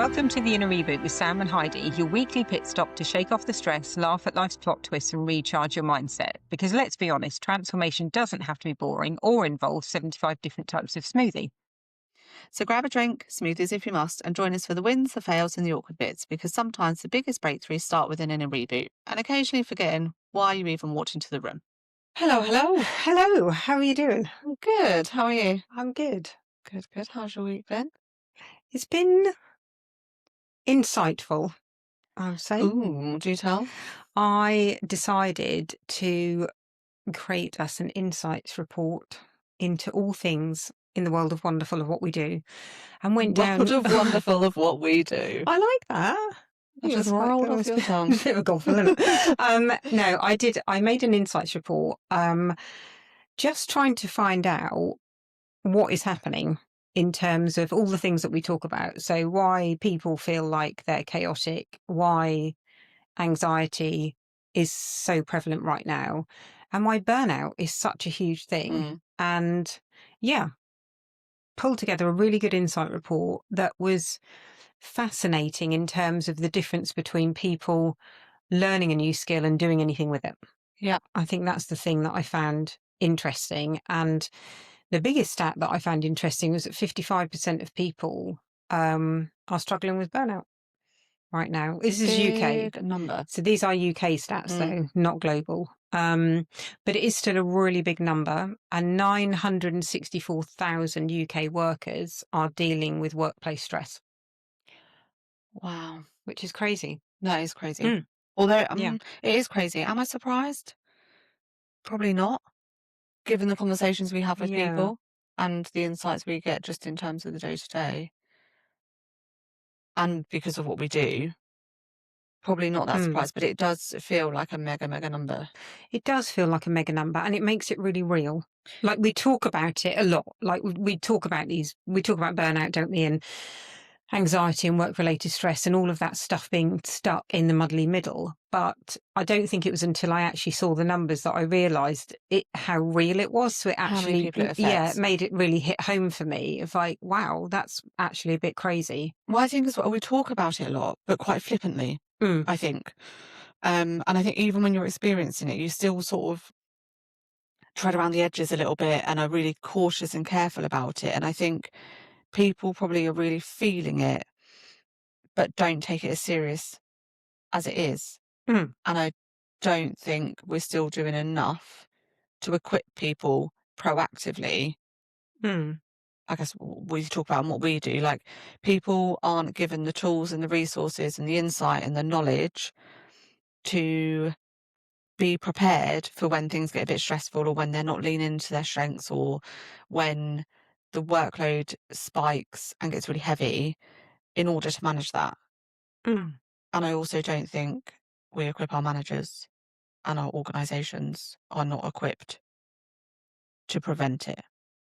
Welcome to the Inner Reboot with Sam and Heidi, your weekly pit stop to shake off the stress, laugh at life's plot twists and recharge your mindset. Because let's be honest, transformation doesn't have to be boring or involve 75 different types of smoothie. So grab a drink, smoothies if you must, and join us for the wins, the fails and the awkward bits, because sometimes the biggest breakthroughs start with an inner reboot and occasionally forgetting why you even walked into the room. Hello. How are you doing? I'm good. How are you? I'm good. Good. How's your week been? It's been insightful, I would say. Ooh, do tell. I decided to create us an insights report into all things in the world of wonderful of what we do, and went down. World of wonderful of what we do. I like that. It just rolled off your tongue. A bit of a gobble, isn't it? No, I did. I made an insights report, just trying to find out what is happening in terms of all the things that we talk about. So why people feel like they're chaotic, why anxiety is so prevalent right now, and why burnout is such a huge thing. And yeah, pulled together a really good insight report that was fascinating in terms of the difference between people learning a new skill and doing anything with it. Yeah. I think that's the thing that I found interesting. And the biggest stat that I found interesting was that 55% of people are struggling with burnout right now. This is UK. Big number. So these are UK stats, though, not global. But it is still a really big number. And 964,000 UK workers are dealing with workplace stress. Wow. Which is crazy. That is crazy. Although Yeah. it is crazy. Am I surprised? Probably not, given the conversations we have with people and the insights we get just in terms of the day-to-day. And because of what we do, probably not that surprised, but it does feel like a mega number. It does feel like a mega number, and it makes it really real. Like, we talk about it a lot. Like, we talk about burnout, don't we? And anxiety and work-related stress and all of that stuff being stuck in the muddly middle. But I don't think it was until I actually saw the numbers that I realised how real it was. So it actually, it made it really hit home for me. Of like, wow, that's actually a bit crazy. Well, I think as well, we talk about it a lot, but quite flippantly, I think. And I think even when you're experiencing it, you still sort of tread around the edges a little bit and are really cautious and careful about it. And I think people probably are really feeling it, but don't take it as serious as it is. And I don't think we're still doing enough to equip people proactively. I guess we talk about what we do. Like, people aren't given the tools and the resources and the insight and the knowledge to be prepared for when things get a bit stressful, or when they're not leaning into their strengths, or when the workload spikes and gets really heavy, in order to manage that. And I also don't think we equip our managers, and our organisations are not equipped to prevent it.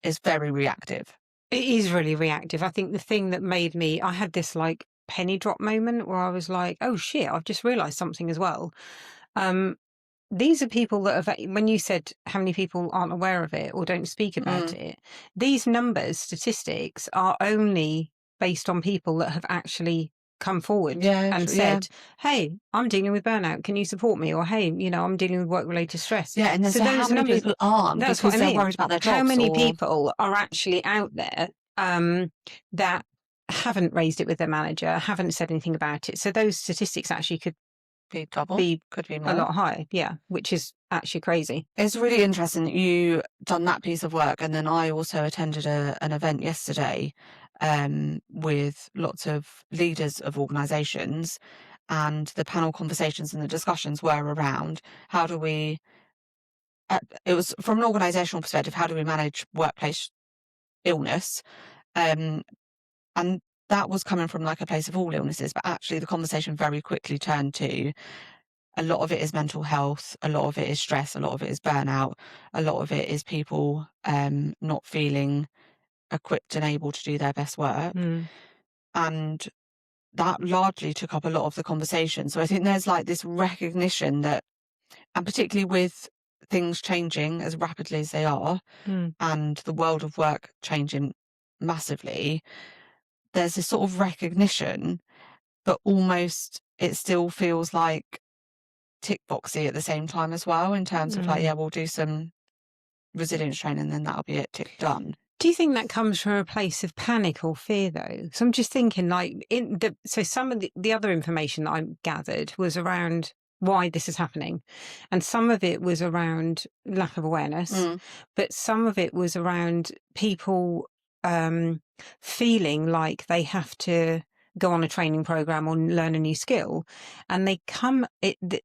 It's very reactive. It is really reactive. I think the thing that made me, I had this like penny drop moment where I was like, oh shit, I've just realised something as well. These are people that have, when you said how many people aren't aware of it or don't speak about it, these numbers, statistics, are only based on people that have actually come forward and said, hey, I'm dealing with burnout, can you support me? Or, hey, I'm dealing with work-related stress. Yeah, and so those how many people aren't, that's because what I mean. they're worried about their jobs. How many people are actually out there that haven't raised it with their manager, haven't said anything about it? So those statistics actually could be double, could be more. A lot higher, which is actually crazy. It's really interesting that you done that piece of work, and then I also attended an event yesterday with lots of leaders of organisations, and the panel conversations and the discussions were around how do we, it was from an organisational perspective, how do we manage workplace illness, and that was coming from like a place of all illnesses, but actually the conversation very quickly turned to a lot of it is mental health, a lot of it is stress, a lot of it is burnout, a lot of it is people not feeling equipped and able to do their best work. And that largely took up a lot of the conversation. So I think there's like this recognition that, and particularly with things changing as rapidly as they are, and the world of work changing massively, there's this sort of recognition, but almost it still feels like tick boxy at the same time as well, in terms of like, yeah, we'll do some resilience training and then that'll be it, tick, done. Do you think that comes from a place of panic or fear, though? So I'm just thinking, like, so some of the other information that I gathered was around why this is happening, and some of it was around lack of awareness, but some of it was around people feeling like they have to go on a training program or learn a new skill, and they come.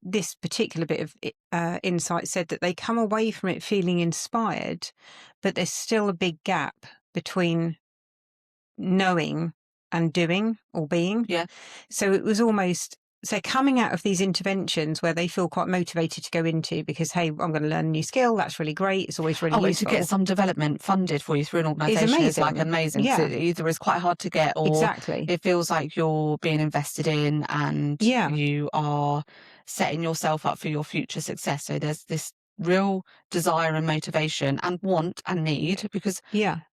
This particular bit of insight said that they come away from it feeling inspired, but there's still a big gap between knowing and doing or being. Yeah. So it was almost, so coming out of these interventions where they feel quite motivated to go into because, hey, I'm going to learn a new skill. That's really great. It's always really useful. To get some development funded for you through an organisation is like amazing. Yeah. So either it's quite hard to get, or exactly, it feels like you're being invested in and you are setting yourself up for your future success. So there's this real desire and motivation and want and need, because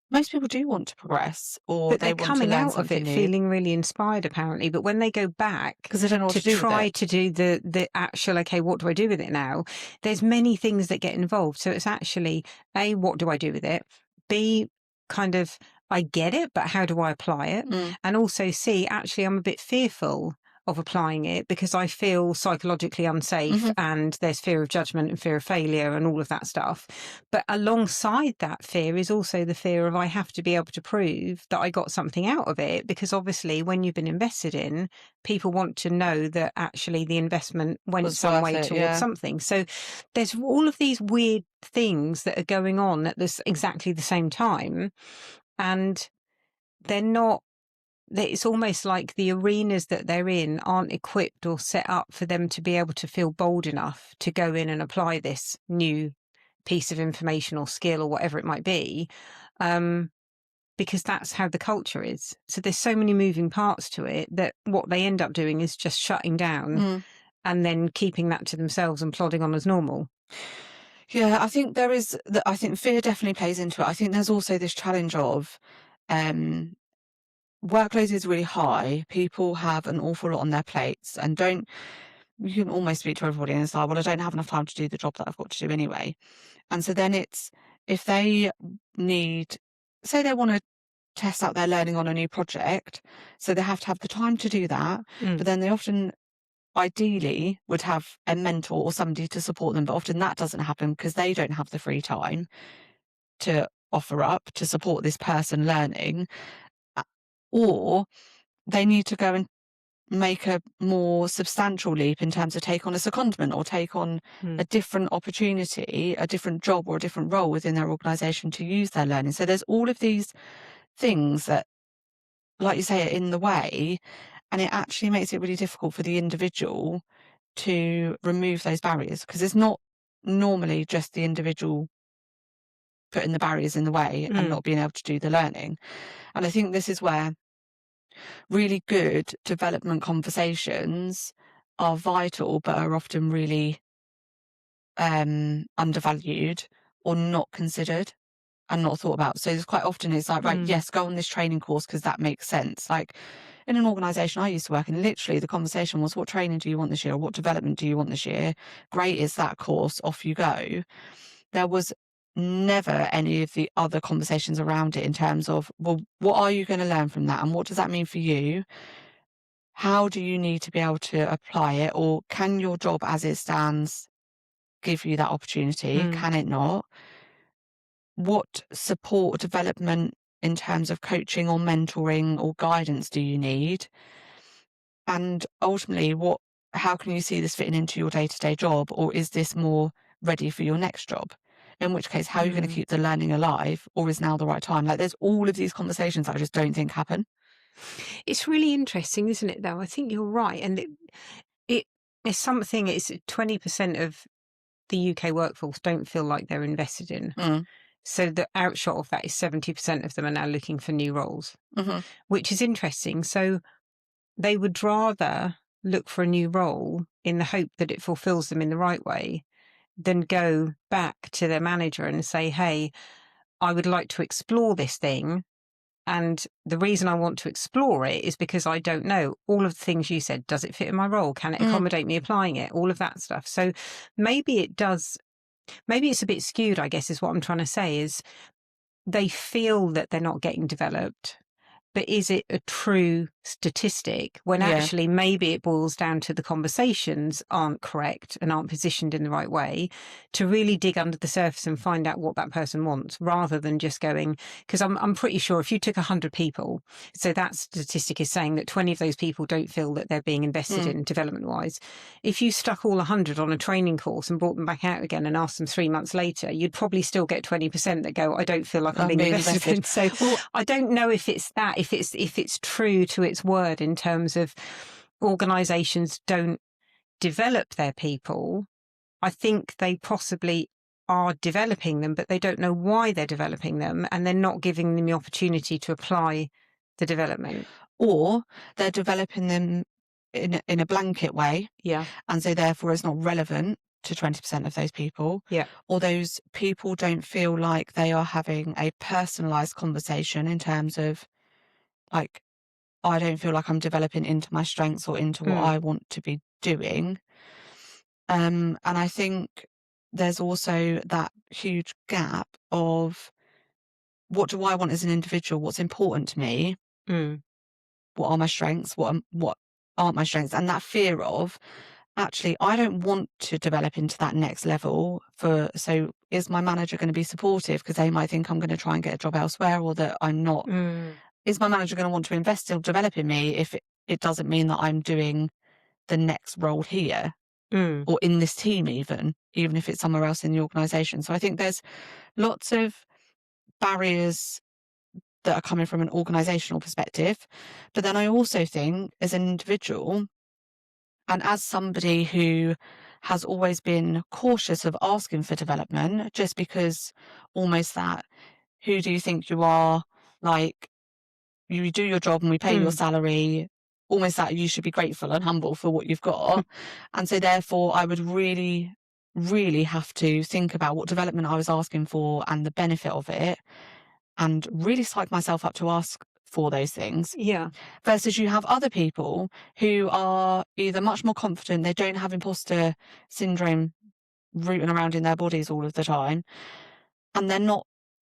most people do want to progress, or but they they're want to coming learn out of something it new, feeling really inspired, apparently. But when they go back because they don't know what to to do try with it. to do the actual, okay, what do I do with it now? There's many things that get involved. So it's actually, A, what do I do with it? B, kind of, I get it, but how do I apply it? And also C, actually, I'm a bit fearful of applying it because I feel psychologically unsafe and there's fear of judgment and fear of failure and all of that stuff. But alongside that fear is also the fear of I have to be able to prove that I got something out of it, because obviously when you've been invested in, people want to know that actually the investment went some way towards something. So there's all of these weird things that are going on at this exactly the same time, and they're not, it's almost like the arenas that they're in aren't equipped or set up for them to be able to feel bold enough to go in and apply this new piece of information or skill or whatever it might be, because that's how the culture is. So there's so many moving parts to it that what they end up doing is just shutting down and then keeping that to themselves and plodding on as normal. Yeah, I think there is, I think fear definitely plays into it. I think there's also this challenge of workload is really high. People have an awful lot on their plates and you can almost speak to everybody and it's like, well, I don't have enough time to do the job that I've got to do anyway. And so then it's, if they need, say they want to test out their learning on a new project, so they have to have the time to do that, but then they often ideally would have a mentor or somebody to support them, but often that doesn't happen because they don't have the free time to offer up to support this person learning, or they need to go and make a more substantial leap in terms of take on a secondment or take on a different opportunity, a different job or a different role within their organisation to use their learning. So there's all of these things that, like you say, are in the way, and it actually makes it really difficult for the individual to remove those barriers, because it's not normally just the individual putting the barriers in the way and not being able to do the learning. And I think this is where really good development conversations are vital, but are often really undervalued or not considered and not thought about. So there's quite often it's like, right, yes, go on this training course because that makes sense. Like in an organisation I used to work in, literally the conversation was, what training do you want this year? Or what development do you want this year? Great, is that course, off you go. There was never any of the other conversations around it in terms of, well, what are you going to learn from that? And what does that mean for you? How do you need to be able to apply it? Or can your job as it stands give you that opportunity? Can it not? What support or development in terms of coaching or mentoring or guidance do you need? And ultimately, how can you see this fitting into your day-to-day job? Or is this more ready for your next job? In which case, how are you going to keep the learning alive? Or is now the right time? Like, there's all of these conversations that I just don't think happen. It's really interesting, isn't it, though? I think you're right. And it's something, it's 20% of the UK workforce don't feel like they're invested in. So the outshot of that is 70% of them are now looking for new roles, which is interesting. So they would rather look for a new role in the hope that it fulfills them in the right way than go back to their manager and say, hey, I would like to explore this thing. And the reason I want to explore it is because I don't know all of the things you said. Does it fit in my role? Can it accommodate me applying it? All of that stuff. So maybe it does. Maybe it's a bit skewed, I guess, is what I'm trying to say, is they feel that they're not getting developed. But is it a true statistic when actually maybe it boils down to the conversations aren't correct and aren't positioned in the right way, to really dig under the surface and find out what that person wants, rather than just going, because I'm pretty sure if you took 100 people, so that statistic is saying that 20 of those people don't feel that they're being invested in development wise. If you stuck all 100 on a training course and brought them back out again and asked them 3 months later, you'd probably still get 20% that go, I don't feel like I'm being invested in. So I don't know if it's that, if it's true to its word in terms of organisations don't develop their people. I think they possibly are developing them, but they don't know why they're developing them, and they're not giving them the opportunity to apply the development. Or they're developing them in a blanket way. Yeah. And so therefore it's not relevant to 20% of those people. Yeah. Or those people don't feel like they are having a personalised conversation in terms of, like, I don't feel like I'm developing into my strengths or into what I want to be doing. And I think there's also that huge gap of, what do I want as an individual? What's important to me? What are my strengths? What aren't my strengths? And that fear of, actually, I don't want to develop into that next level. So is my manager going to be supportive? Because they might think I'm going to try and get a job elsewhere, or that I'm not. Is my manager going to want to invest in developing me if it doesn't mean that I'm doing the next role here or in this team, even if it's somewhere else in the organisation? So I think there's lots of barriers that are coming from an organisational perspective. But then I also think, as an individual, and as somebody who has always been cautious of asking for development, just because almost that, who do you think you are? Like, you do your job and we pay your salary, almost that you should be grateful and humble for what you've got. And so therefore I would really, really have to think about what development I was asking for and the benefit of it, and really psych myself up to ask for those things. Yeah. Versus you have other people who are either much more confident, they don't have imposter syndrome rooting around in their bodies all of the time, and they're not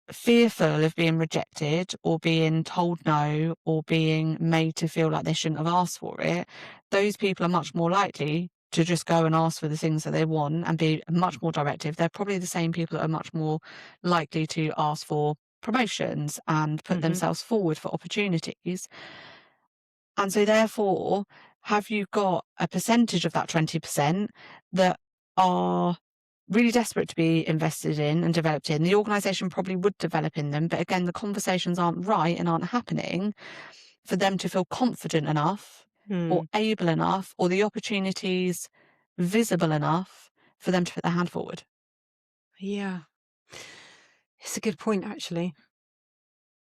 fearful of being rejected or being told no or being made to feel like they shouldn't have asked for it. Those people are much more likely to just go and ask for the things that they want and be much more directive. They're probably the same people that are much more likely to ask for promotions and put themselves forward for opportunities. And so therefore, have you got a percentage of that 20% that are really desperate to be invested in and developed in? The organisation probably would develop in them, but again, the conversations aren't right and aren't happening for them to feel confident enough or able enough, or the opportunities visible enough for them to put their hand forward. Yeah. It's a good point, actually.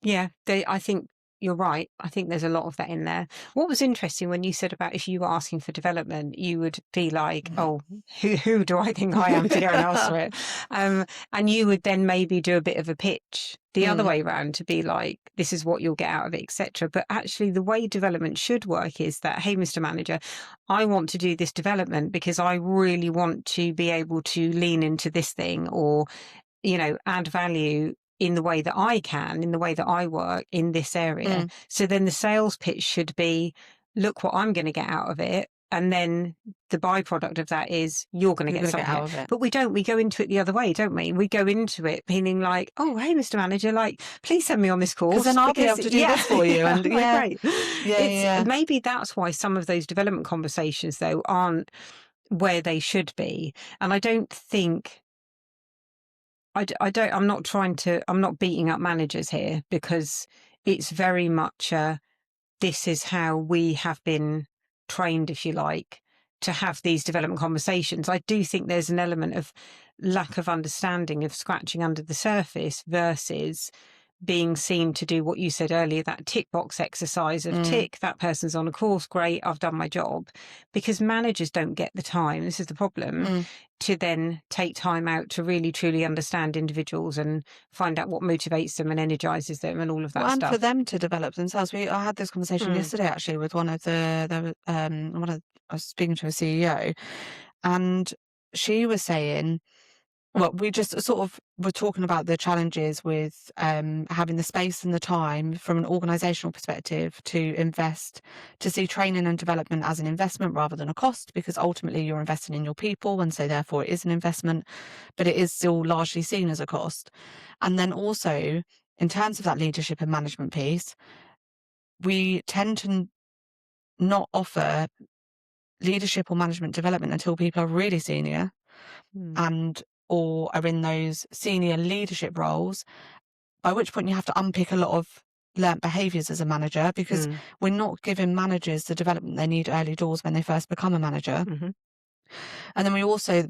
Yeah, I think you're right. I think there's a lot of that in there. What was interesting when you said about, if you were asking for development, you would be like, oh, who do I think I am to go and ask for it? And you would then maybe do a bit of a pitch the other way around, to be like, this is what you'll get out of it, etc. But actually the way development should work is that, hey, Mr. Manager, I want to do this development because I really want to be able to lean into this thing, or, you know, add value in the way that I can, in the way that I work in this area. So then the sales pitch should be, look what I'm going to get out of it. And then the byproduct of that is you're going to get something out of it. But we don't. We go into it the other way, don't we? We go into it meaning like, oh, hey, Mr. Manager, like, please send me on this course. Because then I'll be able to do this for you. And great. Maybe that's why some of those development conversations, though, aren't where they should be. And I don't think... I'm not beating up managers here, because it's very much this is how we have been trained, if you like, to have these development conversations. I do think there's an element of lack of understanding, of scratching under the surface, versus being seen to do what you said earlier, that tick box exercise of tick, that person's on a course, great, I've done my job. Because managers don't get the time, this is the problem, to then take time out to really truly understand individuals and find out what motivates them and energizes them and all of that stuff. And for them to develop themselves. I had this conversation yesterday actually with one of I was speaking to a CEO, and she was saying, well, we just sort of were talking about the challenges with having the space and the time from an organisational perspective to invest, to see training and development as an investment rather than a cost, because ultimately you're investing in your people, and so therefore it is an investment, but it is still largely seen as a cost. And then also, in terms of that leadership and management piece, we tend to not offer leadership or management development until people are really senior and or are in those senior leadership roles, by which point you have to unpick a lot of learnt behaviours as a manager, because we're not giving managers the development they need early doors when they first become a manager. And then we also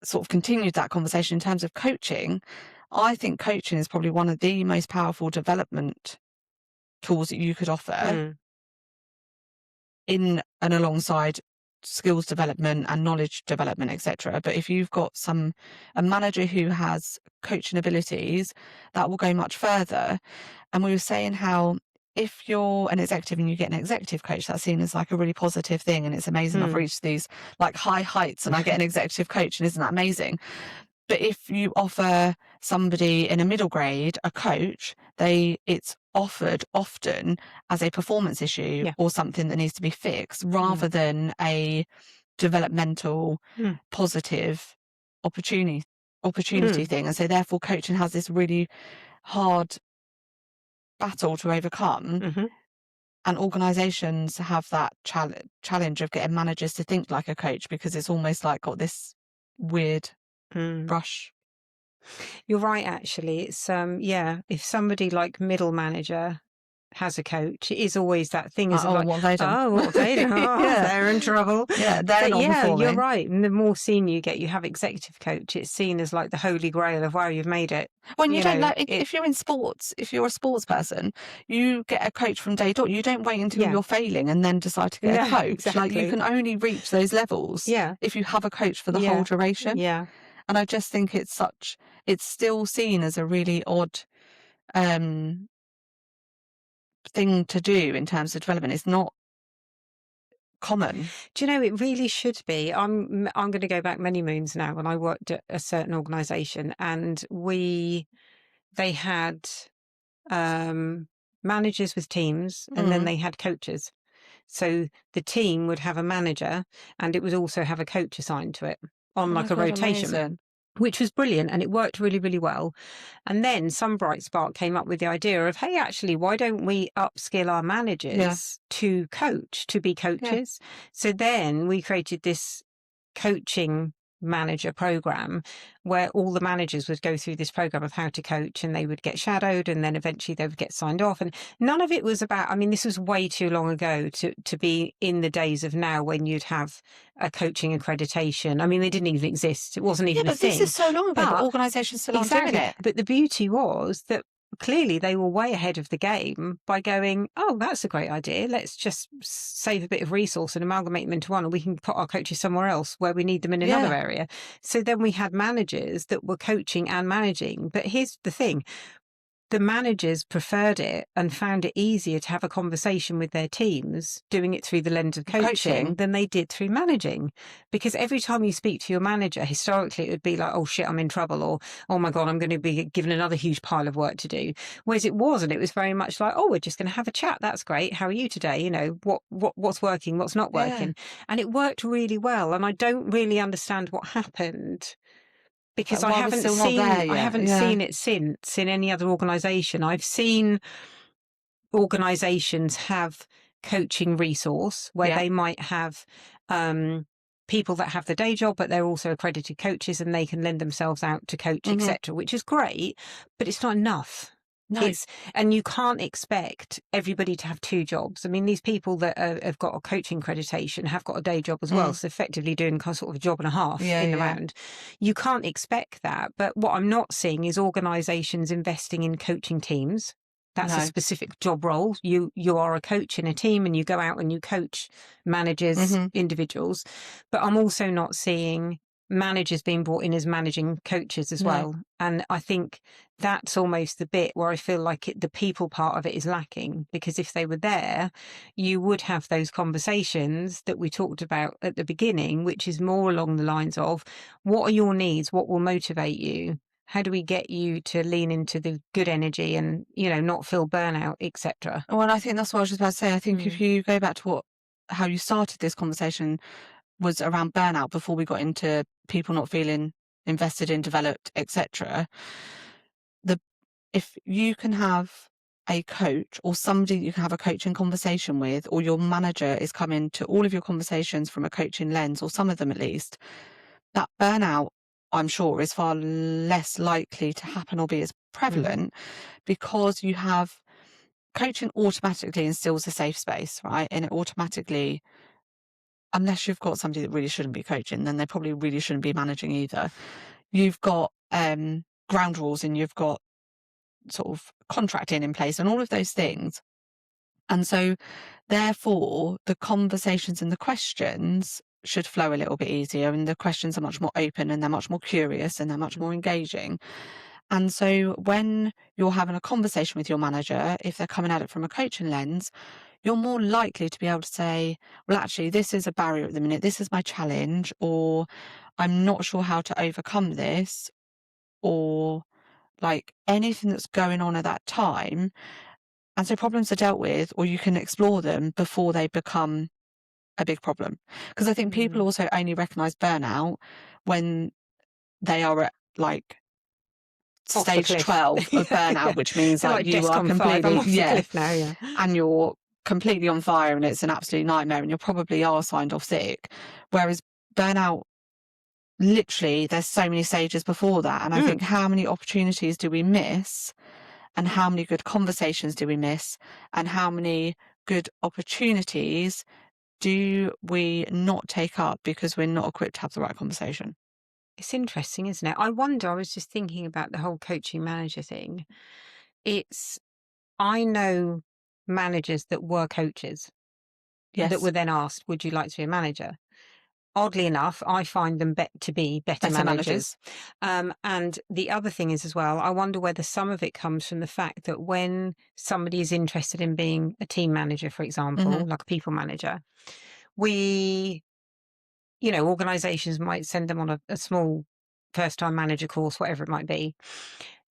sort of continued that conversation in terms of coaching. I think coaching is probably one of the most powerful development tools that you could offer in and alongside skills development and knowledge development, etc. But if you've got a manager who has coaching abilities, that will go much further. And we were saying how if you're an executive and you get an executive coach, that's seen as like a really positive thing, and it's amazing. I've reached these like high heights and I get an executive coach, and isn't that amazing? But if you offer somebody in a middle grade a coach, it's offered often as a performance issue or something that needs to be fixed, rather than a developmental, positive opportunity thing. And so therefore coaching has this really hard battle to overcome. And organisations have that challenge of getting managers to think like a coach, because it's almost like got this weird brush. You're right, actually. It's if somebody like middle manager has a coach, it is always that thing, is like, what have they done? what have they done? They're in trouble. Yeah, they're not performing. You're right. And the more senior you get, you have executive coach, it's seen as like the holy grail of, wow, you've made it. When you don't if you're in sports, if you're a sports person, you get a coach from day dot. You don't wait until you're failing and then decide to get a coach. Exactly. Like, you can only reach those levels if you have a coach for the whole duration. Yeah. And I just think it's still seen as a really odd thing to do in terms of development. It's not common. Do you know, it really should be. I'm going to go back many moons now, when I worked at a certain organisation, and they had managers with teams, and then they had coaches. So the team would have a manager, and it would also have a coach assigned to it on a rotation. Amazing. Which was brilliant, and it worked really, really well. And then some bright spark came up with the idea of, hey, actually, why don't we upskill our managers to be coaches? So then we created this coaching manager program, where all the managers would go through this program of how to coach, and they would get shadowed, and then eventually they would get signed off. And none of it was about, I mean, this was way too long ago to be in the days of now, when you'd have a coaching accreditation. I mean, they didn't even exist. It wasn't even a thing. This is so long ago, but organisations still aren't doing it. But the beauty was that clearly they were way ahead of the game by going, oh, that's a great idea. Let's just save a bit of resource and amalgamate them into one, and we can put our coaches somewhere else where we need them in another area. So then we had managers that were coaching and managing. But here's the thing. The managers preferred it and found it easier to have a conversation with their teams doing it through the lens of coaching than they did through managing. Because every time you speak to your manager, historically, it would be like, oh shit, I'm in trouble, or oh my God, I'm going to be given another huge pile of work to do. Whereas it wasn't. It was very much like, oh, we're just going to have a chat. That's great. How are you today? You know, what's working, what's not working. And it worked really well. And I don't really understand what happened, because I haven't seen it since in any other organisation. I've seen organisations have coaching resource where they might have people that have the day job, but they're also accredited coaches, and they can lend themselves out to coach, etc., which is great, but it's not enough. No. And you can't expect everybody to have two jobs. I mean, these people that have got a coaching accreditation have got a day job as well. So effectively doing sort of a job and a half in the round. You can't expect that. But what I'm not seeing is organisations investing in coaching teams. That's a specific job role. You are a coach in a team and you go out and you coach managers, individuals. But I'm also not seeing managers being brought in as managing coaches as well. And I think that's almost the bit where I feel like the people part of it is lacking, because if they were there, you would have those conversations that we talked about at the beginning, which is more along the lines of, what are your needs? What will motivate you? How do we get you to lean into the good energy and, not feel burnout, etc.? Well, I think that's what I was just about to say. I think if you go back to how you started this conversation was around burnout before we got into people not feeling invested in, developed, etc. If you can have a coach or somebody you can have a coaching conversation with, or your manager is coming to all of your conversations from a coaching lens, or some of them at least, that burnout, I'm sure, is far less likely to happen or be as prevalent, because you have coaching automatically instills a safe space, right? And it automatically, unless you've got somebody that really shouldn't be coaching, then they probably really shouldn't be managing either. You've got ground rules and you've got sort of contracting in place and all of those things. And so therefore the conversations and the questions should flow a little bit easier, and the questions are much more open and they're much more curious and they're much more engaging. And so when you're having a conversation with your manager, if they're coming at it from a coaching lens, you're more likely to be able to say, well, actually, this is a barrier at the minute. This is my challenge, or I'm not sure how to overcome this, or like anything that's going on at that time. And so problems are dealt with, or you can explore them before they become a big problem. Because I think people also only recognise burnout when they are at like stage 12 of burnout, which means like you are DESCON 5, I'm completely, off the cliff now, and you're completely on fire and it's an absolute nightmare and you probably are signed off sick. Whereas burnout, literally, there's so many stages before that. And I think, how many opportunities do we miss, and how many good conversations do we miss, and how many good opportunities do we not take up because we're not equipped to have the right conversation? It's interesting, isn't it? I was just thinking about the whole coaching manager thing. I know managers that were coaches that were Yes, then asked, would you like to be a manager? Oddly enough, I find them to be better managers. And the other thing is as well, I wonder whether some of it comes from the fact that when somebody is interested in being a team manager, for example, like a people manager, organizations might send them on a small first-time manager course, whatever it might be.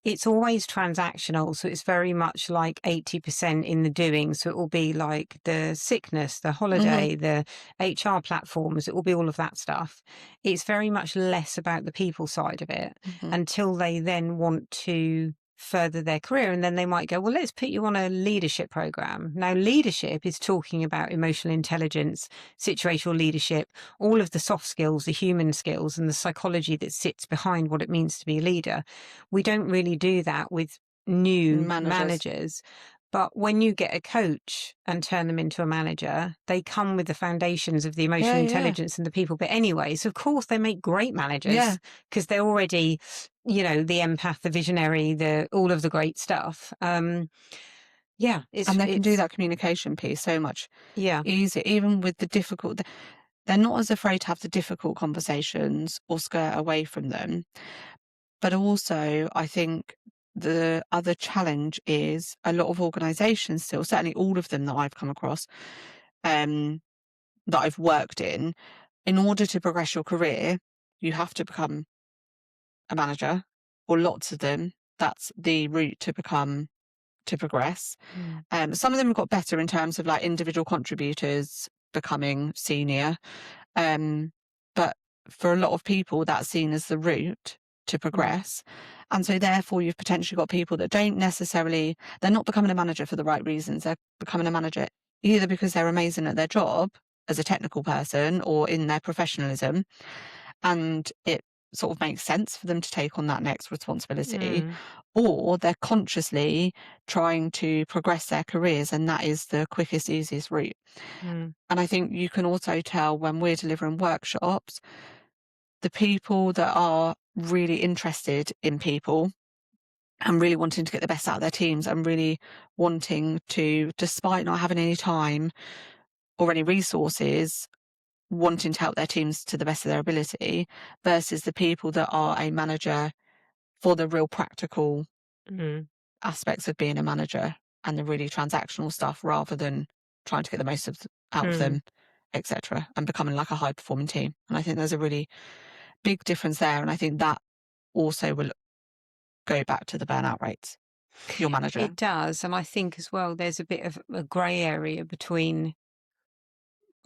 It's always transactional. So it's very much like 80% in the doing. So it will be like the sickness, the holiday, the HR platforms. It will be all of that stuff. It's very much less about the people side of it until they then want to further their career. And then they might go, well, let's put you on a leadership program. Now, leadership is talking about emotional intelligence, situational leadership, all of the soft skills, the human skills, and the psychology that sits behind what it means to be a leader. We don't really do that with new managers. But when you get a coach and turn them into a manager, they come with the foundations of the emotional intelligence and the people bit anyway. So, of course, they make great managers because they're already, the empath, the visionary, all of the great stuff. And they can do that communication piece so much easier, even with the difficult. They're not as afraid to have the difficult conversations or skirt away from them. But also, I think the other challenge is a lot of organisations still, certainly all of them that I've come across, that I've worked in order to progress your career, you have to become a manager, or lots of them. That's the route to progress. Some of them have got better in terms of like individual contributors becoming senior. But for a lot of people, that's seen as the route to progress. And so therefore you've potentially got people that they're not becoming a manager for the right reasons. They're becoming a manager either because they're amazing at their job as a technical person or in their professionalism, and it sort of makes sense for them to take on that next responsibility, Mm. or they're consciously trying to progress their careers, and that is the quickest, easiest route. Mm. And I think you can also tell when we're delivering workshops, the people that are really interested in people and really wanting to get the best out of their teams and really wanting to, despite not having any time or any resources, wanting to help their teams to the best of their ability, versus the people that are a manager for the real practical Mm. aspects of being a manager and the really transactional stuff, rather than trying to get the most out of Mm. them, etc., and becoming like a high performing team. And I think there's a really big difference there. And I think that also will go back to the burnout rates, your manager. It does. And I think as well, there's a bit of a grey area between.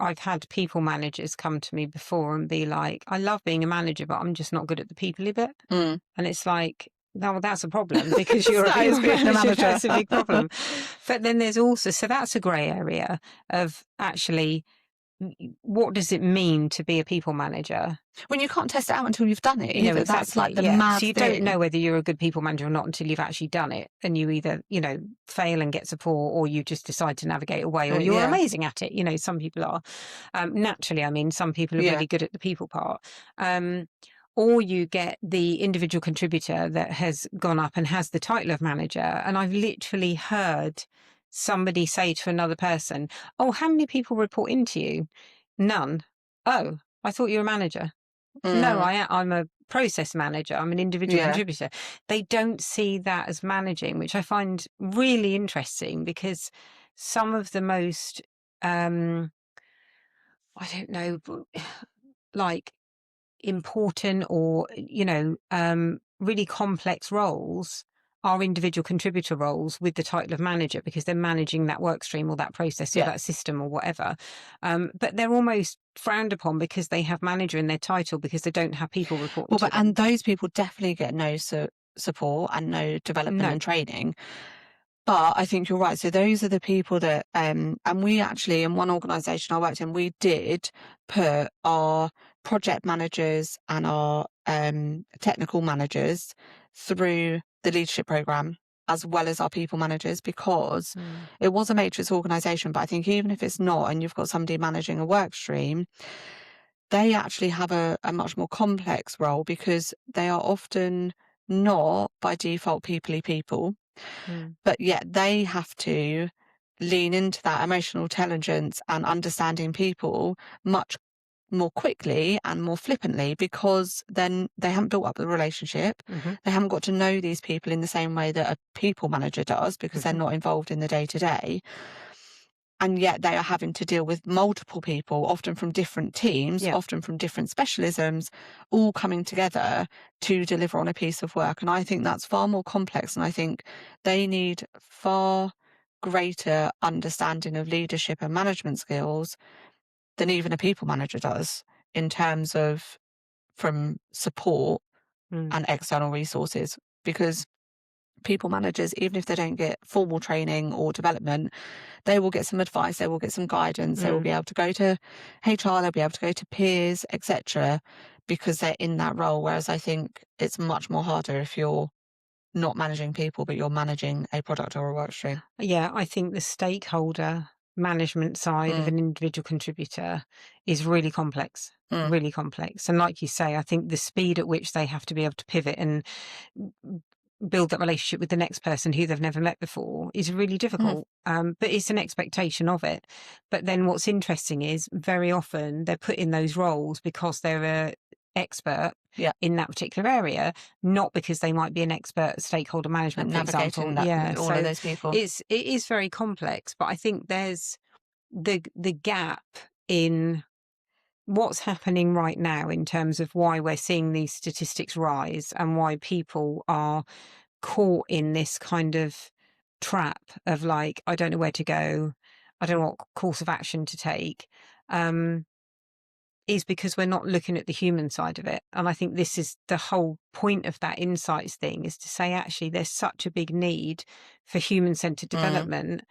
I've had people managers come to me before and be like, I love being a manager, but I'm just not good at the people bit. Mm. And it's like, no, well, that's a problem because you're a That is people being a manager. manager. That's a big problem. But then there's also, so that's a grey area of actually, what does it mean to be a people manager? When you can't test it out until you've done it No, either. That's exactly. like the Yeah. mad So you thing. don't know whether you're a good people manager or not until you've actually done it. And you either, fail and get support, or you just decide to navigate away, or you're Yeah. amazing at it. Some people are. Naturally, I mean, some people are Yeah. really good at the people part. Or you get the individual contributor that has gone up and has the title of manager. And I've literally heard somebody say to another person, oh, how many people report into you? None. Oh, I thought you were a manager. No, Mm. I'm a process manager. I'm an individual Yeah. contributor. They don't see that as managing, which I find really interesting, because some of the most, I don't know, like important or, really complex roles are individual contributor roles with the title of manager, because they're managing that work stream or that process or Yeah. that system or whatever. But they're almost frowned upon because they have manager in their title, because they don't have people reporting Well, to them. and those people definitely get no support and no development No. and training. But I think you're right. So those are the people that, and we actually, in one organisation I worked in, we did put our project managers and our technical managers through the leadership programme, as well as our people managers, because it was a matrix organisation. But I think even if it's not, and you've got somebody managing a work stream, they actually have a much more complex role, because they are often not by default peoply people. But yet they have to lean into that emotional intelligence and understanding people much more quickly and more flippantly, because then they haven't built up the relationship. They haven't got to know these people in the same way that a people manager does, because they're not involved in the day to day. And yet they are having to deal with multiple people, often from different teams, Yeah. often from different specialisms, all coming together to deliver on a piece of work. And I think that's far more complex. And I think they need far greater understanding of leadership and management skills than even a people manager does, in terms of from support and external resources. Because people managers, even if they don't get formal training or development, they will get some advice, they will get some guidance, they will be able to go to HR, they'll be able to go to peers, etc., because they're in that role. Whereas I think it's much more harder if you're not managing people, but you're managing a product or a work stream. Yeah, I think the stakeholder management side of an individual contributor is really complex. Really complex. And like you say, I think the speed at which they have to be able to pivot and build that relationship with the next person who they've never met before is really difficult. But it's an expectation of it. But then what's interesting is, very often they're put in those roles because they're a expert in that particular area, not because they might be an expert at stakeholder management, And for example. navigating all of those people. It is very complex. But I think there's the gap in what's happening right now in terms of why we're seeing these statistics rise, and why people are caught in this kind of trap of like, I don't know where to go, I don't know what course of action to take, is because we're not looking at the human side of it. And I think this is the whole point of that insights thing, is to say, actually, there's such a big need for human-centered development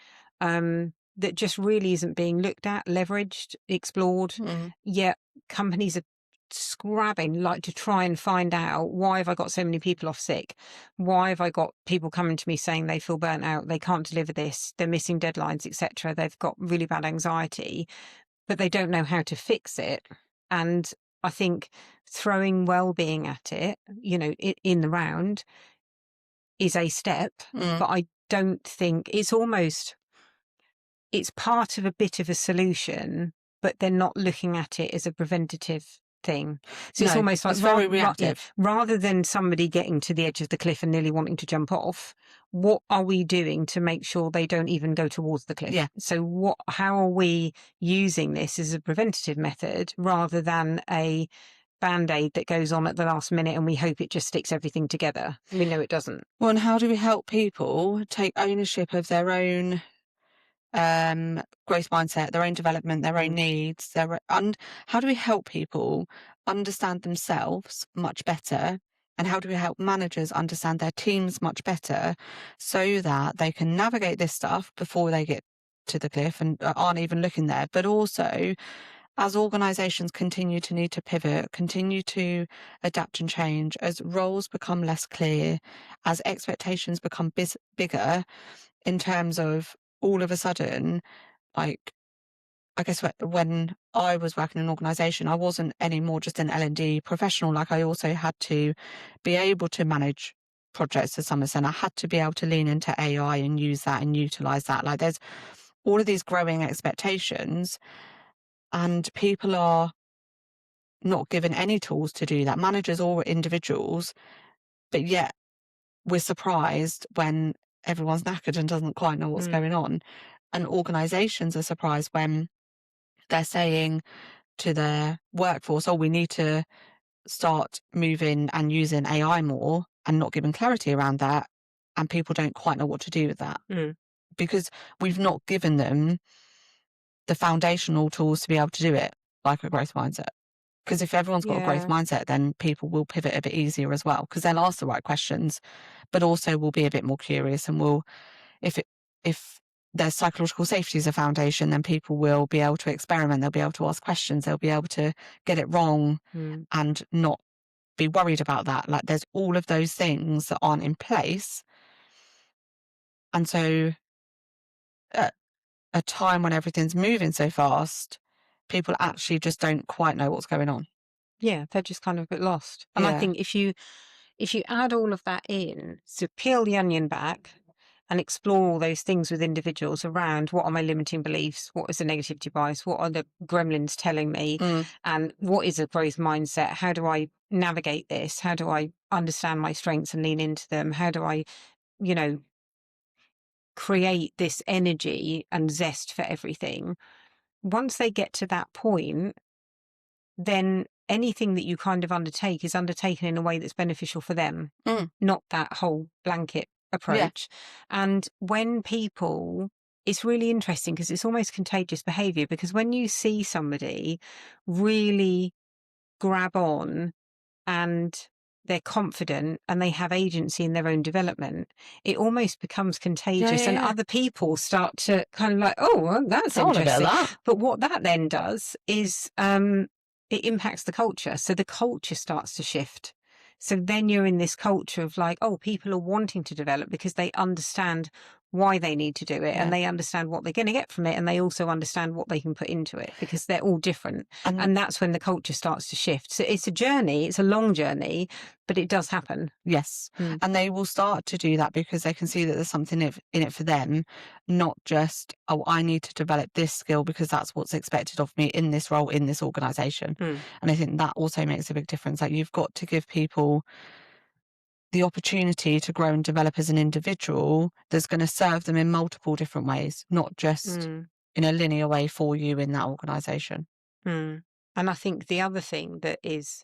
that just really isn't being looked at, leveraged, explored. Yet companies are scrabbing, like, to try and find out, why have I got so many people off sick? Why have I got people coming to me saying they feel burnt out, they can't deliver this, they're missing deadlines, etc. They've got really bad anxiety, but they don't know how to fix it. And I think throwing well-being at it, in the round is a step, but I don't think it's part of a bit of a solution, but they're not looking at it as a preventative thing. So it's No, almost like it's very reactive. rather than somebody getting to the edge of the cliff and nearly wanting to jump off, what are we doing to make sure they don't even go towards the cliff? Yeah. So how are we using this as a preventative method rather than a Band-Aid that goes on at the last minute and we hope it just sticks everything together? We know it doesn't. Well, and how do we help people take ownership of their own growth mindset, their own development, their own needs, and how do we help people understand themselves much better? And how do we help managers understand their teams much better so that they can navigate this stuff before they get to the cliff and aren't even looking there? But also, as organisations continue to need to pivot, continue to adapt and change, as roles become less clear, as expectations become bigger in terms of all of a sudden, like, I guess when I was working in an organisation, I wasn't anymore just an L&D professional. Like, I also had to be able to manage projects to some extent. I had to be able to lean into AI and use that and utilise that. Like, there's all of these growing expectations, and people are not given any tools to do that, managers or individuals, but yet we're surprised when everyone's knackered and doesn't quite know what's going on. And organisations are surprised when they're saying to their workforce, oh, we need to start moving and using AI more, and not giving clarity around that. And people don't quite know what to do with that because we've not given them the foundational tools to be able to do it, like a growth mindset. Because if everyone's got a growth mindset, then people will pivot a bit easier as well, because they'll ask the right questions, but also will be a bit more curious, and will, if there's psychological safety as a foundation, then people will be able to experiment, they'll be able to ask questions, they'll be able to get it wrong and not be worried about that. Like, there's all of those things that aren't in place. And so at a time when everything's moving so fast, people actually just don't quite know what's going on. Yeah, they're just kind of a bit lost. And I think if you add all of that in, so peel the onion back and explore all those things with individuals around, what are my limiting beliefs? What is the negativity bias? What are the gremlins telling me? And what is a growth mindset? How do I navigate this? How do I understand my strengths and lean into them? How do I, create this energy and zest for everything? Once they get to that point, then anything that you kind of undertake is undertaken in a way that's beneficial for them, not that whole blanket approach. And when people, it's really interesting because it's almost contagious behavior, because when you see somebody really grab on and they're confident and they have agency in their own development, it almost becomes contagious, and other people start to kind of like, oh, well, that's interesting. That. But what that then does is it impacts the culture. So the culture starts to shift. So then you're in this culture of like, oh, people are wanting to develop because they understand why they need to do it, and they understand what they're going to get from it, and they also understand what they can put into it, because they're all different. And that's when the culture starts to shift. So it's a journey, it's a long journey, but it does happen. Yes. And they will start to do that because they can see that there's something in it for them, not just, oh, I need to develop this skill because that's what's expected of me in this role, in this organisation. And I think that also makes a big difference. Like, you've got to give people the opportunity to grow and develop as an individual that's going to serve them in multiple different ways, not just in a linear way for you in that organisation. And I think the other thing that is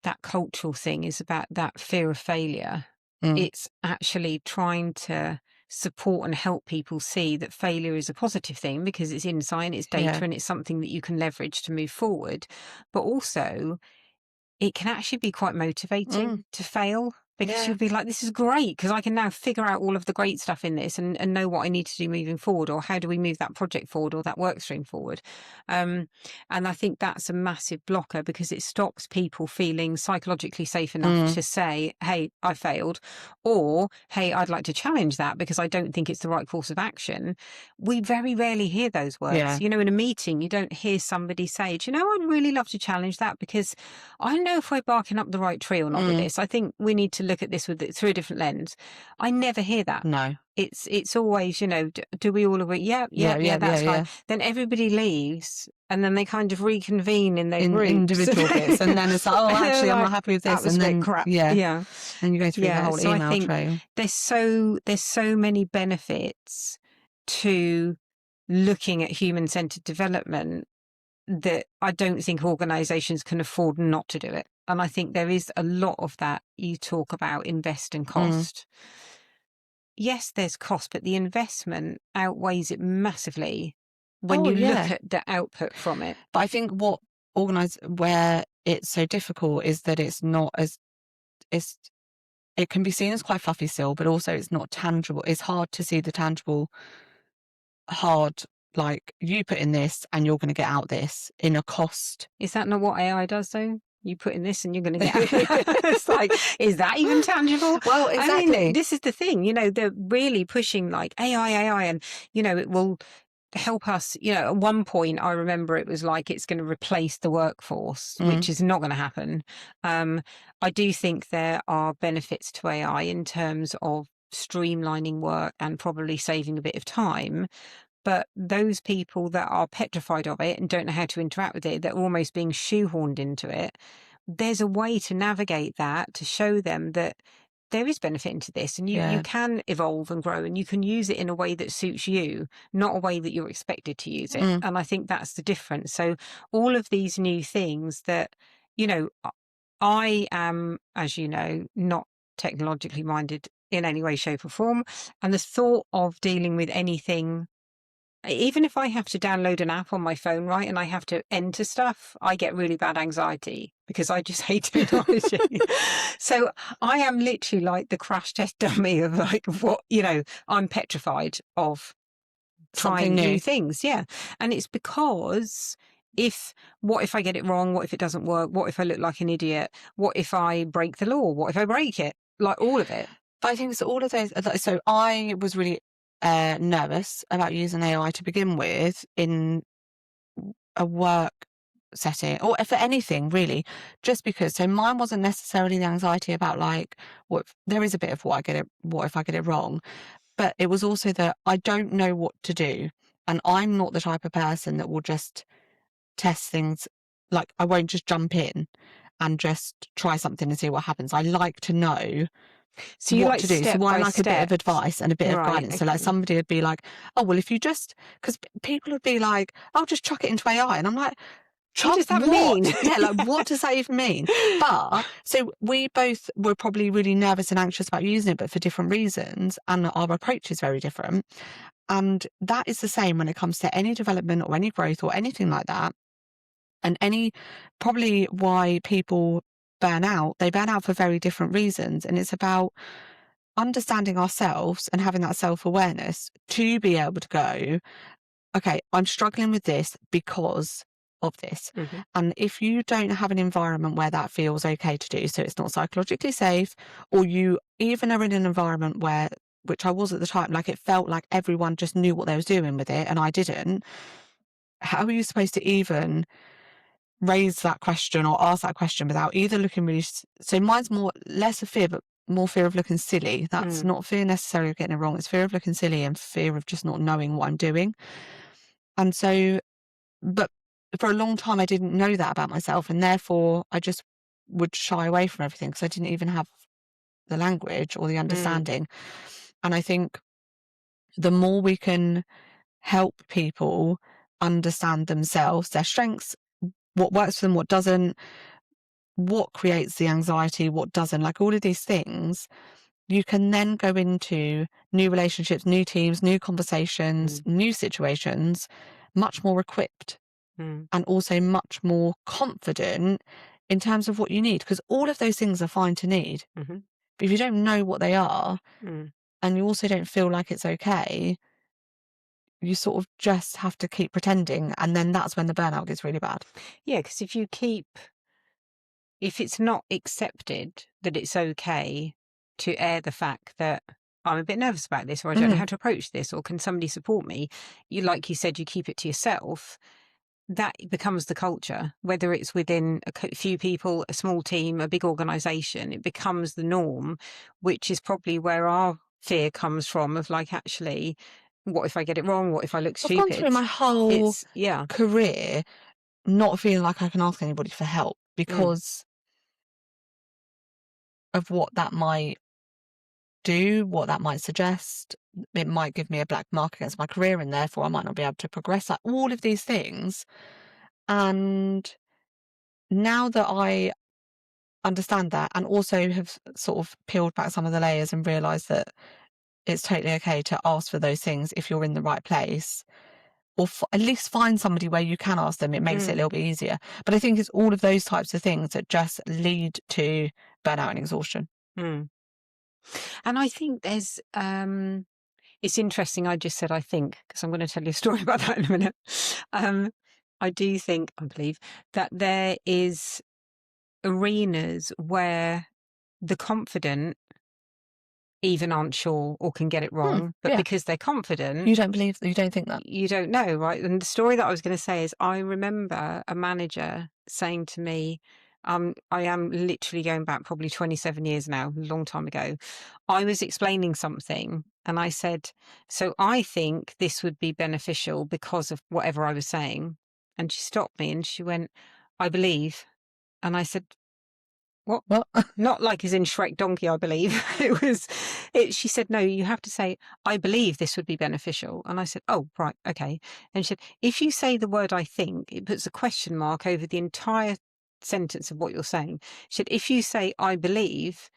that cultural thing is about that fear of failure. It's actually trying to support and help people see that failure is a positive thing, because it's insight, it's data, and it's something that you can leverage to move forward. But also, it can actually be quite motivating to fail, because you'll be like, this is great, because I can now figure out all of the great stuff in this and know what I need to do moving forward, or how do we move that project forward or that work stream forward. And I think that's a massive blocker, because it stops people feeling psychologically safe enough to say, hey, I failed, or hey, I'd like to challenge that because I don't think it's the right course of action. We very rarely hear those words. In a meeting, you don't hear somebody say, do you know, I'd really love to challenge that, because I don't know if we're barking up the right tree or not with this. I think we need to look at this through a different lens. I never hear that. No. It's always, do we all agree? Yeah, that's fine. Then everybody leaves, and then they kind of reconvene in their groups. Individual bits, and then it's like, oh, actually, I'm not happy with this. That was and a then bit crap. Yeah. And you go through the whole so email I think trail. There's so many benefits to looking at human-centered development that I don't think organisations can afford not to do it. And I think there is a lot of that. You talk about invest and cost. Yes, there's cost, but the investment outweighs it massively when you look at the output from it. But I think where it's so difficult is that it's not as, it can be seen as quite fluffy still, but also it's not tangible. It's hard to see the tangible, like, you put in this and you're going to get out this in a cost. Is that not what AI does though? You put in this and you're going to get out. It's like, is that even tangible? Well, exactly. I mean, this is the thing, they're really pushing like AI, and, it will help us. At one point, I remember it was like it's going to replace the workforce, which is not going to happen. I do think there are benefits to AI in terms of streamlining work and probably saving a bit of time. But those people that are petrified of it and don't know how to interact with it, that are almost being shoehorned into it, there's a way to navigate that, to show them that there is benefit into this, and you can evolve and grow, and you can use it in a way that suits you, not a way that you're expected to use it. And I think that's the difference. So all of these new things that, I am, as you know, not technologically minded in any way, shape or form. And the thought of dealing with anything, even if I have to download an app on my phone, right, and I have to enter stuff, I get really bad anxiety because I just hate technology. So I am literally like the crash test dummy of like what, I'm petrified of trying new things. Yeah. And it's because what if I get it wrong? What if it doesn't work? What if I look like an idiot? What if I break the law? What if I break it? Like all of it. But I think it's all of those. So I was really nervous about using AI to begin with in a work setting, or for anything really, just because. So mine wasn't necessarily the anxiety about like, there is a bit of what if I get it wrong, but it was also that I don't know what to do, and I'm not the type of person that will just test things. Like, I won't just jump in and just try something and see what happens. I like to know what to do. So I like a bit of advice and a bit of guidance. So like somebody would be like, oh, well, if you just, because people would be like, oh, just chuck it into AI. And I'm like, what does that mean? Yeah, like what does that even mean? But so we both were probably really nervous and anxious about using it, but for different reasons. And our approach is very different. And that is the same when it comes to any development or any growth or anything like that. And probably why people burn out, they burn out for very different reasons. And it's about understanding ourselves and having that self-awareness to be able to go, okay, I'm struggling with this because of this. And if you don't have an environment where that feels okay to do, so it's not psychologically safe, or you even are in an environment where, which I was at the time, like it felt like everyone just knew what they was doing with it and I didn't, how are you supposed to even raise that question or ask that question without either looking really... So mine's less of fear, but more fear of looking silly. That's not fear necessarily of getting it wrong. It's fear of looking silly and fear of just not knowing what I'm doing. And so, but for a long time, I didn't know that about myself. And therefore, I just would shy away from everything because I didn't even have the language or the understanding. And I think the more we can help people understand themselves, their strengths, what works for them, what doesn't, what creates the anxiety, what doesn't, like all of these things, you can then go into new relationships, new teams, new conversations, new situations, much more equipped and also much more confident in terms of what you need, because all of those things are fine to need. But if you don't know what they are, Mm. and you also don't feel like it's okay, you sort of just have to keep pretending, and then that's when the burnout gets really bad. Yeah, because if it's not accepted that it's okay to air the fact that I'm a bit nervous about this, or I don't know how to approach this, or can somebody support me? Like you said, you keep it to yourself. That becomes the culture, whether it's within a few people, a small team, a big organization, it becomes the norm, which is probably where our fear comes from of like, actually, what if I get it wrong? What if I look I've gone stupid? through my whole Yeah. career not feeling like I can ask anybody for help because of what that might do, what that might suggest. It might give me a black mark against my career, and therefore I might not be able to progress. Like all of these things. And now that I understand that, and also have sort of peeled back some of the layers and realised that it's totally okay to ask for those things if you're in the right place, or at least find somebody where you can ask them. It makes it a little bit easier. But I think it's all of those types of things that just lead to burnout and exhaustion. Mm. And I think there's, it's interesting. I just said, I think, because I'm going to tell you a story about that in a minute. I do think, I believe that there is arenas where the confident even aren't sure or can get it wrong, but Yeah. because they're confident, You don't think that? you don't know, right? And the story that I was going to say is I remember a manager saying to me, I am literally going back probably 27 years now, a long time ago. I was explaining something and I said, so I think this would be beneficial because of whatever I was saying. And she stopped me and she went, I believe. And I said, what? What? Not like as in Shrek Donkey, I believe. She said, no, you have to say, I believe this would be beneficial. And I said, oh, right, okay. And she said, if you say the word I think, it puts a question mark over the entire sentence of what you're saying. She said, if you say I believe,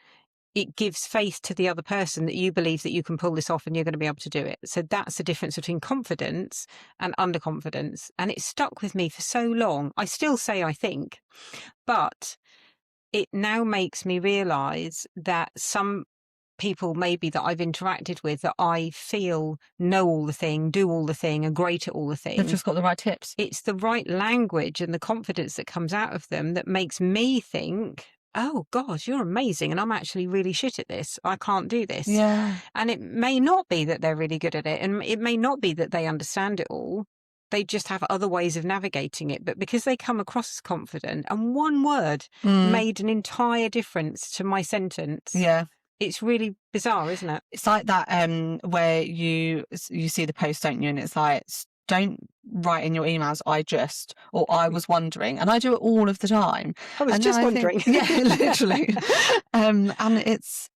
it gives faith to the other person that you believe that you can pull this off and you're going to be able to do it. So that's the difference between confidence and underconfidence. And it stuck with me for so long. I still say I think, but it now makes me realise that some people maybe that I've interacted with that I feel know all the thing, do all the thing, are great at all the They've thing. just got the right tips. It's the right language and the confidence that comes out of them that makes me think, oh God, you're amazing. And I'm actually really shit at this. I can't do this. Yeah. And it may not be that they're really good at it. And it may not be that they understand it all. They just have other ways of navigating it. But because they come across as confident and one word made an entire difference to my sentence. Yeah. It's really bizarre, isn't it? It's like that where you see the post, don't you? And it's like, don't write in your emails, I just, or I was wondering. And I do it all of the time. I was And just then wondering. Yeah, literally. And it's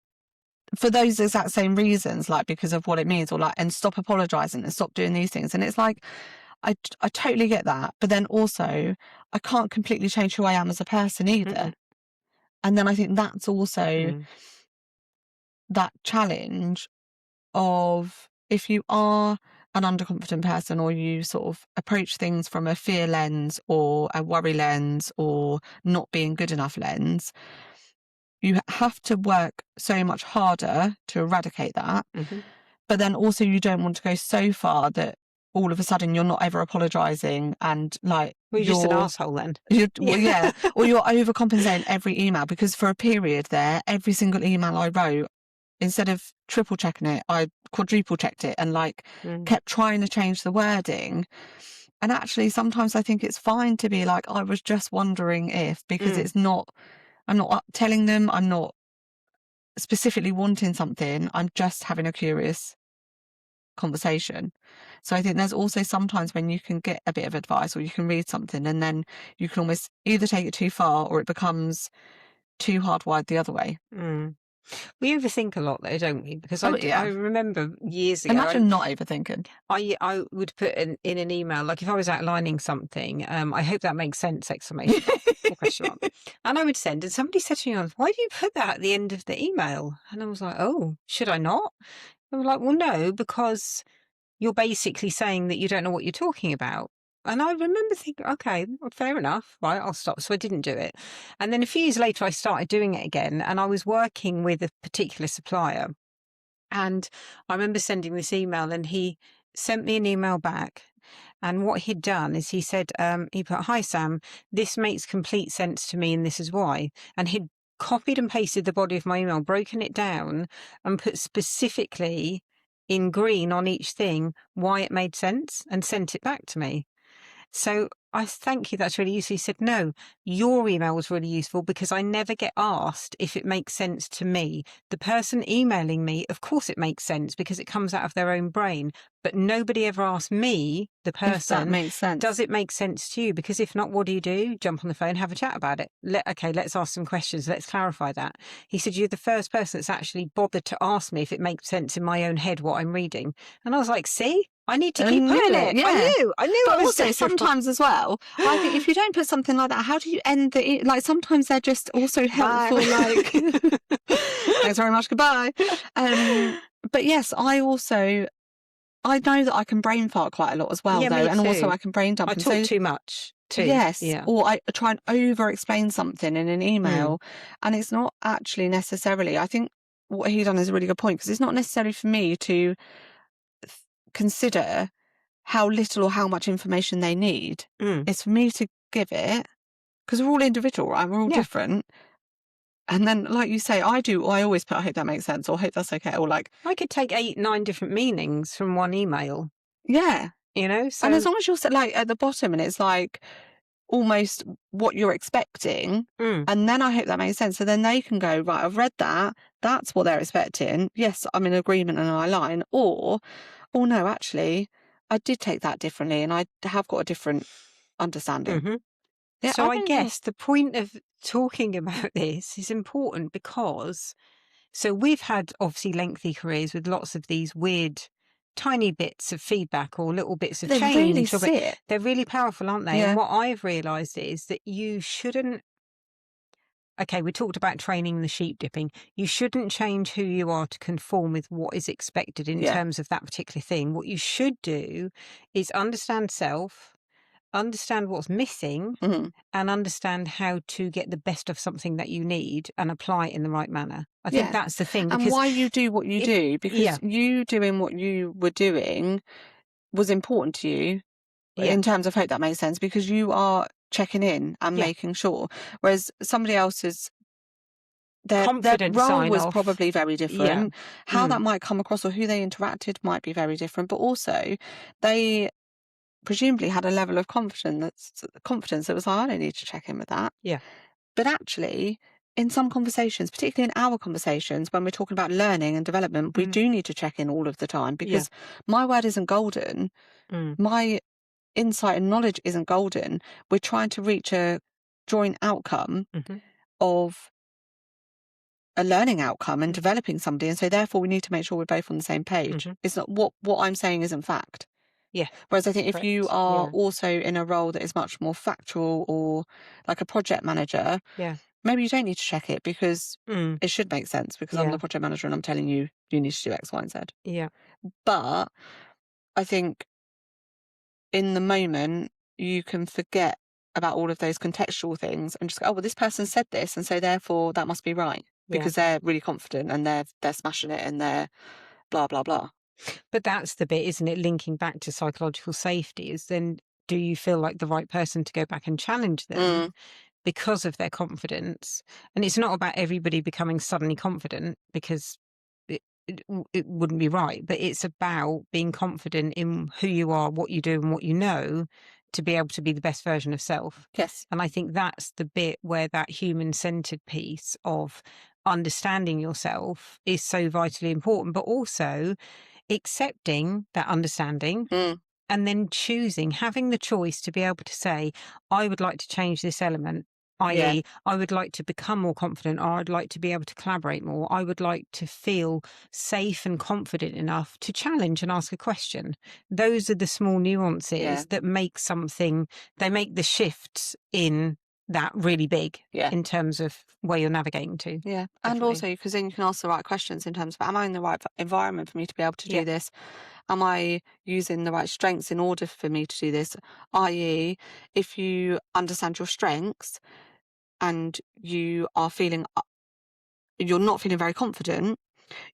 for those exact same reasons, like because of what it means, or like, and stop apologizing and stop doing these things. And it's like, I totally get that. But then also, I can't completely change who I am as a person either. And then I think that's also that challenge of, if you are an underconfident person, or you sort of approach things from a fear lens or a worry lens or not being good enough lens, you have to work so much harder to eradicate that. But then also you don't want to go so far that all of a sudden you're not ever apologising and like Well, you're just an asshole then. Well, yeah. Or you're overcompensating every email, because for a period there, every single email I wrote, instead of triple checking it, I quadruple checked it and like kept trying to change the wording. And actually, sometimes I think it's fine to be like, I was just wondering if, because it's not, I'm not telling them, I'm not specifically wanting something, I'm just having a curious conversation. So I think there's also sometimes when you can get a bit of advice, or you can read something and then you can almost either take it too far or it becomes too hardwired the other way. We overthink a lot though, don't we? Because I remember years ago. Imagine not overthinking. I would put in an email, like if I was outlining something, I hope that makes sense, exclamation mark, or question mark. And I would send, and somebody said to me, why do you put that at the end of the email? And I was like, oh, should I not? They were like, well, no, because you're basically saying that you don't know what you're talking about. And I remember thinking, okay, well, fair enough, right, I'll stop. So I didn't do it. And then a few years later, I started doing it again. And I was working with a particular supplier. And I remember sending this email, and he sent me an email back. And what he'd done is he said, he put, "Hi, Sam, this makes complete sense to me, and this is why." And he'd copied and pasted the body of my email, broken it down, and put specifically in green on each thing why it made sense, and sent it back to me. So I thank you. That's really useful. He said, no, your email was really useful because I never get asked if it makes sense to me. The person emailing me, of course it makes sense because it comes out of their own brain. But nobody ever asked me, the If that person, makes sense. does it make sense to you? Because if not, what do? Jump on the phone, have a chat about it. Okay, let's ask some questions. Let's clarify that. He said, you're the first person that's actually bothered to ask me if it makes sense in my own head what I'm reading. And I was like, see? I need to keep putting it. Yeah. I knew. But I was also sometimes as well, I think if you don't put something like that, how do you end the, like sometimes they're just also helpful, like, thanks very much, goodbye. But yes, I know that I can brain fart quite a lot as well, Yeah, though. me And also too. I can brain dump. I And talk so, too much too. yes, Yeah. or I try and over explain something in an email, and it's not actually necessarily, I think what he done is a really good point, because it's not necessarily for me to consider how little or how much information they need. It's for me to give it, because we're all individual, right? We're all different. And then, like you say, I always put, I hope that makes sense, or I hope that's okay, or like... I could take 8, 9 different meanings from one email. Yeah. You know, so... And as long as you're like at the bottom and it's like almost what you're expecting, and then I hope that makes sense. So then they can go, right, I've read that, that's what they're expecting. Yes, I'm in agreement and I align. Or, oh no, actually, I did take that differently and I have got a different understanding. Yeah, so I guess the point of talking about this is important because, so we've had obviously lengthy careers with lots of these weird tiny bits of feedback or little bits of change. Really sit. They're really powerful, aren't they? Yeah. And what I've realised is that you shouldn't, okay, we talked about training the sheep dipping. You shouldn't change who you are to conform with what is expected in terms of that particular thing. What you should do is understand self, understand what's missing, and understand how to get the best of something that you need and apply it in the right manner. I think that's the thing. And why you do what you do, because you doing what you were doing was important to you in terms of, hope that makes sense, because you are checking in and making sure. Whereas somebody else's, their role was probably very different. How that might come across or who they interacted might be very different, but also they presumably had a level of confidence that was like, I don't need to check in with that. Yeah. But actually, in some conversations, particularly in our conversations, when we're talking about learning and development, we do need to check in all of the time, because my word isn't golden. My insight and knowledge isn't golden. We're trying to reach a joint outcome of a learning outcome and developing somebody. And so therefore we need to make sure we're both on the same page. It's not what I'm saying isn't fact. Yeah. Whereas I think if you are also in a role that is much more factual, or like a project manager, maybe you don't need to check it, because it should make sense, because I'm the project manager and I'm telling you, you need to do X, Y, and Z. Yeah. But I think in the moment, you can forget about all of those contextual things and just go, oh, well, this person said this, and so therefore that must be right, because they're really confident and they're smashing it and they're blah, blah, blah. But that's the bit, isn't it? Linking back to psychological safety is then, do you feel like the right person to go back and challenge them because of their confidence? And it's not about everybody becoming suddenly confident, because it wouldn't be right, but it's about being confident in who you are, what you do and what you know, to be able to be the best version of self. Yes. And I think that's the bit where that human-centered piece of understanding yourself is so vitally important, but also accepting that understanding and then choosing, having the choice to be able to say, I would like to change this element, i.e. I would like to become more confident, or I'd like to be able to collaborate more. I would like to feel safe and confident enough to challenge and ask a question. Those are the small nuances that make something, they make the shifts in that really big in terms of where you're navigating to. Yeah. Definitely. And also, because then you can ask the right questions in terms of, am I in the right environment for me to be able to do this? am I using the right strengths in order for me to do this? I.e., if you understand your strengths and you are feeling, you're not feeling very confident,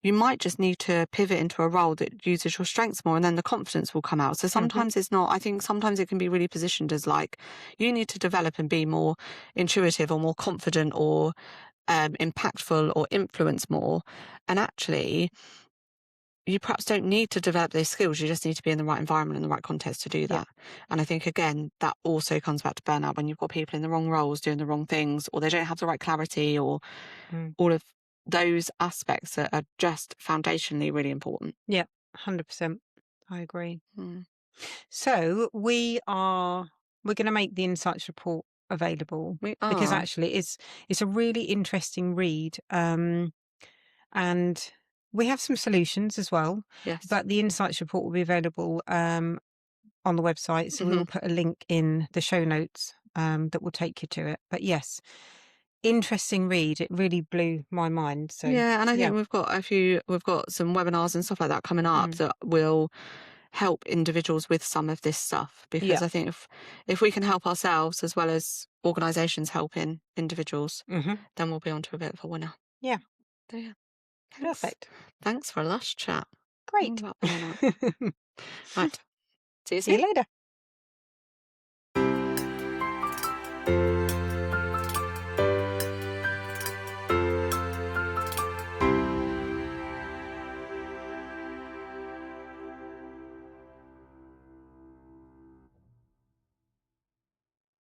you might just need to pivot into a role that uses your strengths more, and then the confidence will come out. So Mhm. sometimes it's not, I think sometimes it can be really positioned as like, you need to develop and be more intuitive or more confident or impactful or influence more. And actually, you perhaps don't need to develop those skills. You just need to be in the right environment and the right context to do Yeah. that. And I think, again, that also comes back to burnout when you've got people in the wrong roles doing the wrong things, or they don't have the right clarity, or Mm. all of those aspects that are just foundationally really important. Yeah. 100%. I agree. Mm. So we're going to make the insights report available We because are. actually it's a really interesting read, and we have some solutions as well. Yes. But the insights report will be available on the website, so we Hmm. will put a link in the show notes that will take you to it. But yes, interesting read. It really blew my mind. So Yeah, and I yeah. think we've got some webinars and stuff like that coming up Mm. that will help individuals with some of this stuff, Yeah. because I think if we can help ourselves as well as organisations helping individuals, Hmm. then we'll be onto a bit of a winner. Yeah. So yeah, thanks. Perfect. Thanks for a lush chat all Great. about burnout. Right, see you See you soon. later.